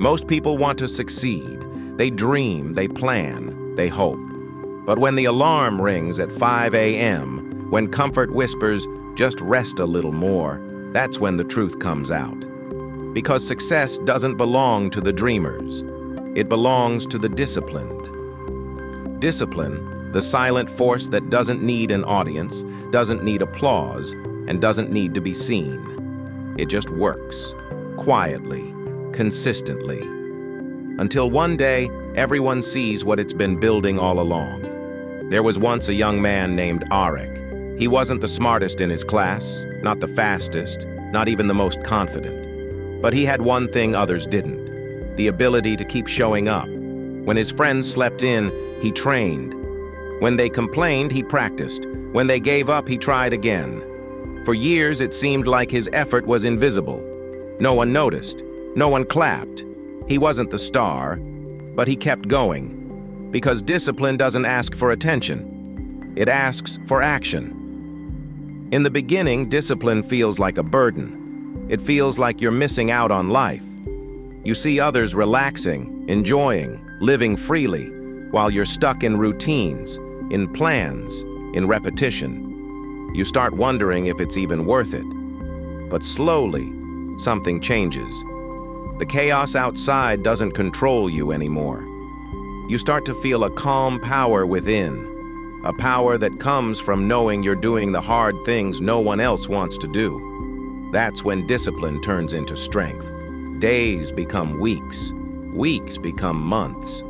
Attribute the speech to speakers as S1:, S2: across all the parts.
S1: Most people want to succeed. They dream, they plan, they hope. But when the alarm rings at 5 a.m., when comfort whispers, just rest a little more, that's when the truth comes out. Because success doesn't belong to the dreamers. It belongs to the disciplined. Discipline, the silent force that doesn't need an audience, doesn't need applause, and doesn't need to be seen. It just works, quietly, consistently. Until one day, everyone sees what it's been building all along. There was once a young man named Arik. He wasn't the smartest in his class, not the fastest, not even the most confident. But he had one thing others didn't: the ability to keep showing up. When his friends slept in, he trained. When they complained, he practiced. When they gave up, he tried again. For years, it seemed like his effort was invisible. No one noticed. No one clapped. He wasn't the star, but he kept going. Because discipline doesn't ask for attention. It asks for action. In the beginning, discipline feels like a burden. It feels like you're missing out on life. You see others relaxing, enjoying, living freely, while you're stuck in routines, in plans, in repetition. You start wondering if it's even worth it. But slowly, something changes. The chaos outside doesn't control you anymore. You start to feel a calm power within, a power that comes from knowing you're doing the hard things no one else wants to do. That's when discipline turns into strength. Days become weeks, weeks become months.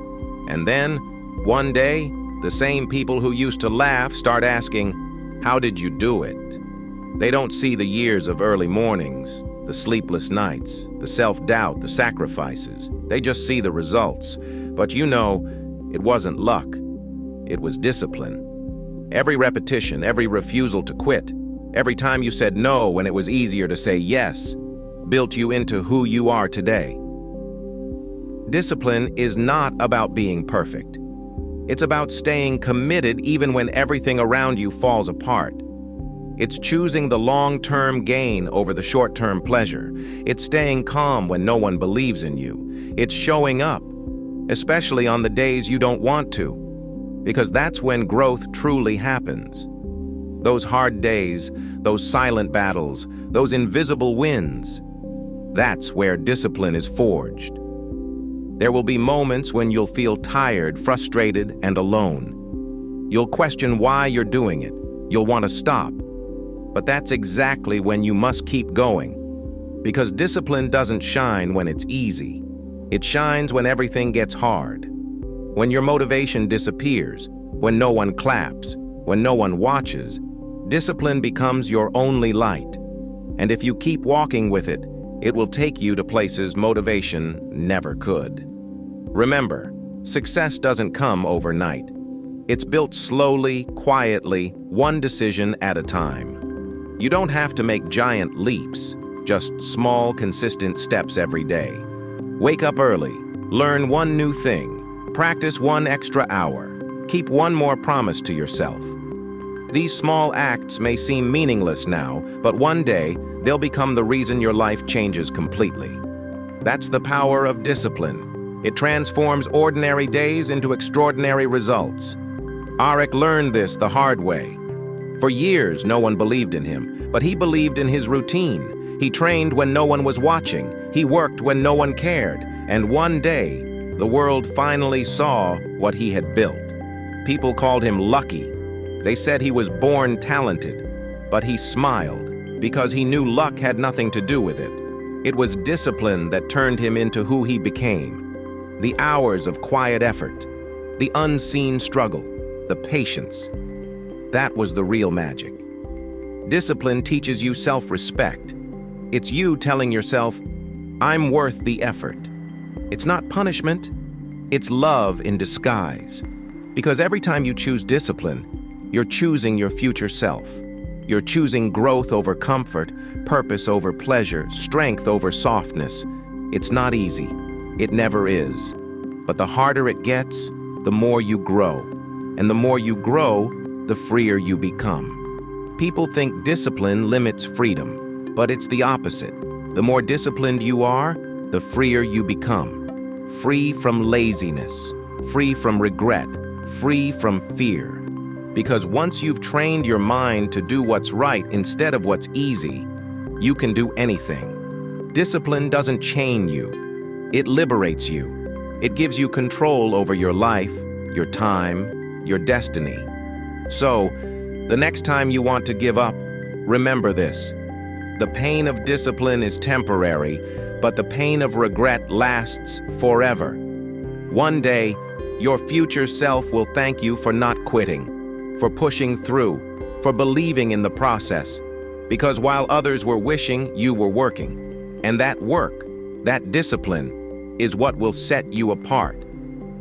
S1: And then, one day, the same people who used to laugh start asking, "How did you do it?" They don't see the years of early mornings, the sleepless nights, the self-doubt, the sacrifices. They just see the results. But you know, it wasn't luck. It was discipline. Every repetition, every refusal to quit, every time you said no when it was easier to say yes, built you into who you are today. Discipline is not about being perfect. It's about staying committed even when everything around you falls apart. It's choosing the long-term gain over the short-term pleasure. It's staying calm when no one believes in you. It's showing up, especially on the days you don't want to, because that's when growth truly happens. Those hard days, those silent battles, those invisible wins, that's where discipline is forged. There will be moments when you'll feel tired, frustrated, and alone. You'll question why you're doing it. You'll want to stop. But that's exactly when you must keep going. Because discipline doesn't shine when it's easy. It shines when everything gets hard. When your motivation disappears, when no one claps, when no one watches, discipline becomes your only light. And if you keep walking with it, it will take you to places motivation never could. Remember, success doesn't come overnight. It's built slowly, quietly, one decision at a time. You don't have to make giant leaps, just small, consistent steps every day. Wake up early, learn one new thing, practice one extra hour, keep one more promise to yourself. These small acts may seem meaningless now, but one day, they'll become the reason your life changes completely. That's the power of discipline. It transforms ordinary days into extraordinary results. Arik learned this the hard way. For years, no one believed in him, but he believed in his routine. He trained when no one was watching. He worked when no one cared. And one day, the world finally saw what he had built. People called him lucky. They said he was born talented, but he smiled because he knew luck had nothing to do with it. It was discipline that turned him into who he became. The hours of quiet effort, the unseen struggle, the patience. That was the real magic. Discipline teaches you self-respect. It's you telling yourself, "I'm worth the effort." It's not punishment, it's love in disguise. Because every time you choose discipline, you're choosing your future self. You're choosing growth over comfort, purpose over pleasure, strength over softness. It's not easy. It never is. But the harder it gets, the more you grow. And the more you grow, the freer you become. People think discipline limits freedom, but it's the opposite. The more disciplined you are, the freer you become. free from laziness, free from regret, free from fear. Because once you've trained your mind to do what's right instead of what's easy, you can do anything. Discipline doesn't chain you. It liberates you. It gives you control over your life, your time, your destiny. So, the next time you want to give up, remember this. The pain of discipline is temporary, but the pain of regret lasts forever. One day, your future self will thank you for not quitting, for pushing through, for believing in the process. Because while others were wishing, you were working. And that work, that discipline, is what will set you apart.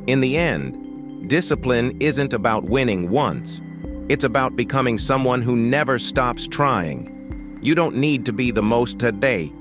S1: In the end, discipline isn't about winning once. It's about becoming someone who never stops trying. You don't need to be the most today.